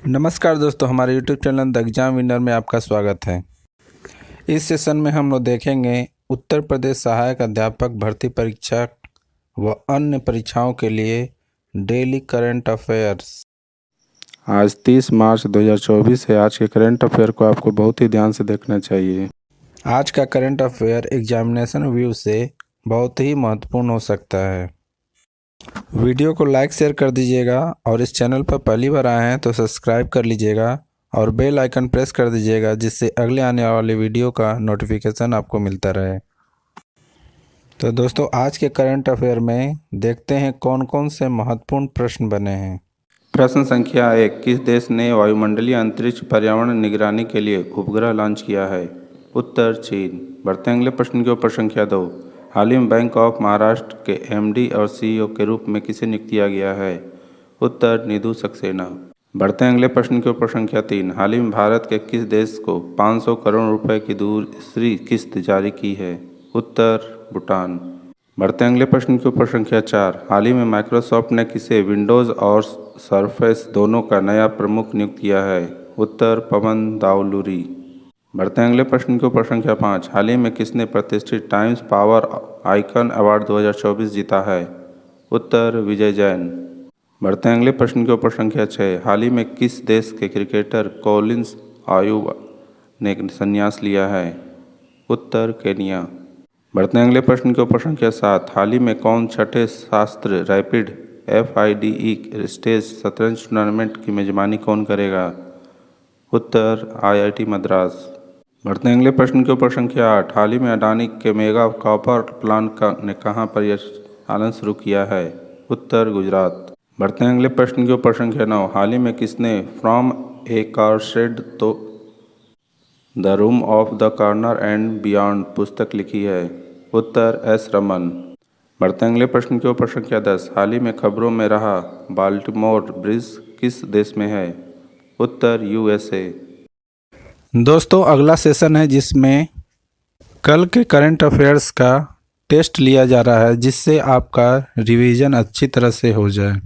नमस्कार दोस्तों, हमारे YouTube channel the exam winner में आपका स्वागत है। इस सेशन में हम लोग देखेंगे उत्तर प्रदेश सहायक अध्यापक भर्ती परीक्षा व अन्य परीक्षाओं के लिए डेली करंट अफेयर्स। आज 30 मार्च 2024 है। आज के करंट अफेयर को आपको बहुत ही ध्यान से देखना चाहिए। आज का करंट अफेयर एग्जामिनेशन व्यू से बहुत ही महत्वपूर्ण हो सकता है। वीडियो को लाइक शेयर कर दीजिएगा और इस चैनल पर पहली बार आए हैं तो सब्सक्राइब कर लीजिएगा और बेल आइकन प्रेस कर दीजिएगा, जिससे अगले आने वाले वीडियो का नोटिफिकेशन आपको मिलता रहे। तो दोस्तों, आज के करंट अफेयर में देखते हैं कौन कौन से महत्वपूर्ण प्रश्न बने हैं। प्रश्न संख्या 1, किस देश ने वायुमंडलीय अंतरिक्ष पर्यावरण निगरानी के लिए उपग्रह लॉन्च किया है? उत्तर चीन। बढ़ते अगले प्रश्न के ऊपर संख्या 2, हाल ही में बैंक ऑफ महाराष्ट्र के एमडी और सीईओ के रूप में किसे नियुक्त किया गया है? उत्तर निधु सक्सेना। बढ़ते अगले प्रश्न के ऊपर संख्या 3, हाल ही में भारत के किस देश को 500 करोड़ रुपए की दूसरी किस्त जारी की है? उत्तर भूटान। बढ़ते अगले प्रश्न के ऊपर संख्या 4, हाल ही में माइक्रोसॉफ्ट ने किसे विंडोज़ और सरफेस दोनों का नया प्रमुख नियुक्त किया है? उत्तर पवन दावलूरी। बढ़ते अगले प्रश्न के ऊपर संख्या 5, हाल ही में किसने प्रतिष्ठित टाइम्स पावर आइकन अवार्ड 2024 जीता है? उत्तर विजय जैन। बढ़ते अगले प्रश्न के ऊपर संख्या 6, हाल ही में किस देश के क्रिकेटर कॉलिंस आयुब ने संन्यास लिया है? उत्तर केनिया। बढ़ते अगले प्रश्न के ऊपर संख्या 7, हाल ही में कौन छठे शास्त्र रैपिड FIDE स्टेज शतरंज टूर्नामेंट की मेजबानी कौन करेगा? उत्तर IIT मद्रास। बढ़ते अगले प्रश्न के ऊपर संख्या 8, हाल ही में अडानी के मेगा कॉपर प्लांट ने कहाँ परिचालन शुरू किया है? उत्तर गुजरात। बढ़ते अगले प्रश्न के ऊपर संख्या 9, हाल ही में किसने फ्रॉम ए कारशेड तो the room of the corner and beyond पुस्तक लिखी है? उत्तर S रमन। बढ़ते अगले प्रश्न के ऊपर संख्या 10, हाल ही में खबरों में रहा बाल्टीमोर ब्रिज किस देश में है? उत्तर USA। दोस्तों, अगला सेशन है जिसमें कल के करंट अफेयर्स का टेस्ट लिया जा रहा है, जिससे आपका रिवीजन अच्छी तरह से हो जाए।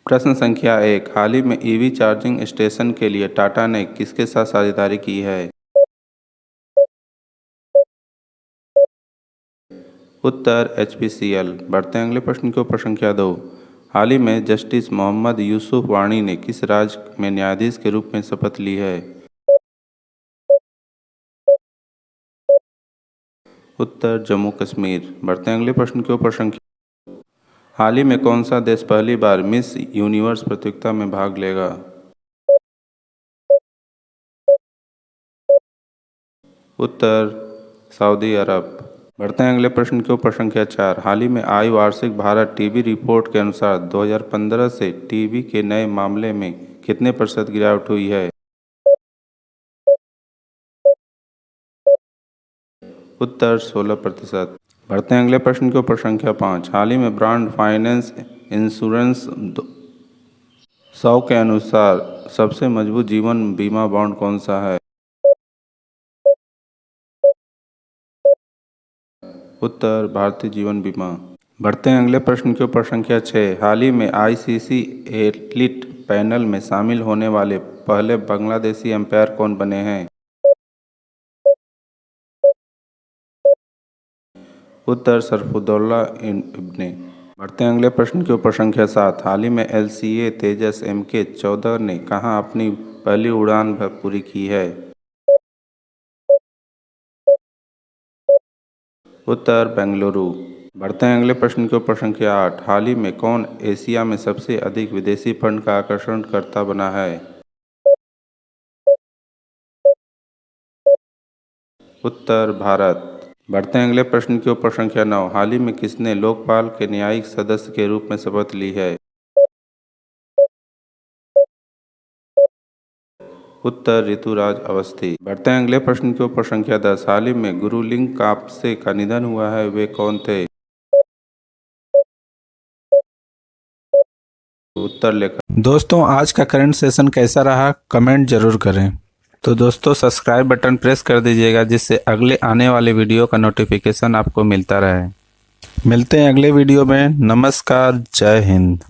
प्रश्न संख्या 1, हाल ही में EV चार्जिंग स्टेशन के लिए टाटा ने किसके साथ साझेदारी की है? उत्तर HPCL। बढ़ते अगले प्रश्न के ऊपर संख्या 2, हाल ही में जस्टिस मोहम्मद यूसुफ वानी ने किस राज्य में न्यायाधीश के रूप में शपथ ली है? उत्तर जम्मू कश्मीर। बढ़ते अगले प्रश्न के ऊपर संख्या, हाल ही में कौन सा देश पहली बार मिस यूनिवर्स प्रतियोगिता में भाग लेगा? उत्तर सऊदी अरब। बढ़ते हैं अगले प्रश्न के ऊपर संख्या 4, हाल ही में आई वार्षिक भारत टीबी रिपोर्ट के अनुसार 2015 से टीबी के नए मामले में कितने % गिरावट हुई है? उत्तर 16%। बढ़ते हैं अगले प्रश्न के ऊपर संख्या 5, हाल ही में ब्रांड फाइनेंस इंश्योरेंस 100 के अनुसार सबसे मजबूत जीवन बीमा बॉन्ड कौन सा है? उत्तर भारतीय जीवन बीमा। बढ़ते हैं अगले प्रश्न के ऊपर संख्या 6, हाल ही में ICC एथलीट पैनल में शामिल होने वाले पहले बांग्लादेशी अंपायर कौन बने हैं? उत्तर सरफुद्दौला इब्ने। बढ़ते हैं अगले प्रश्न के ऊपर संख्या 7, हाल ही में LCA तेजस MK-14 ने कहाँ अपनी पहली उड़ान पूरी की है? उत्तर बेंगलुरु। बढ़ते हैं अगले प्रश्न के ऊपर संख्या 8, हाल ही में कौन एशिया में सबसे अधिक विदेशी फंड का आकर्षणकर्ता बना है? उत्तर भारत। बढ़ते हैं अगले प्रश्न के ऊपर संख्या 9, हाल ही में किसने लोकपाल के न्यायिक सदस्य के रूप में शपथ ली है? उत्तर ऋतुराज अवस्थी। बढ़ते हैं अगले प्रश्न के ऊपर संख्या 10, हाल ही में गुरुलिंग कापसे का निधन हुआ है, वे कौन थे? उत्तर लेखक। दोस्तों, आज का करंट सेशन कैसा रहा कमेंट जरूर करें। तो दोस्तों, सब्सक्राइब बटन प्रेस कर दीजिएगा, जिससे अगले आने वाले वीडियो का नोटिफिकेशन आपको मिलता रहे। मिलते हैं अगले वीडियो में। नमस्कार, जय हिंद।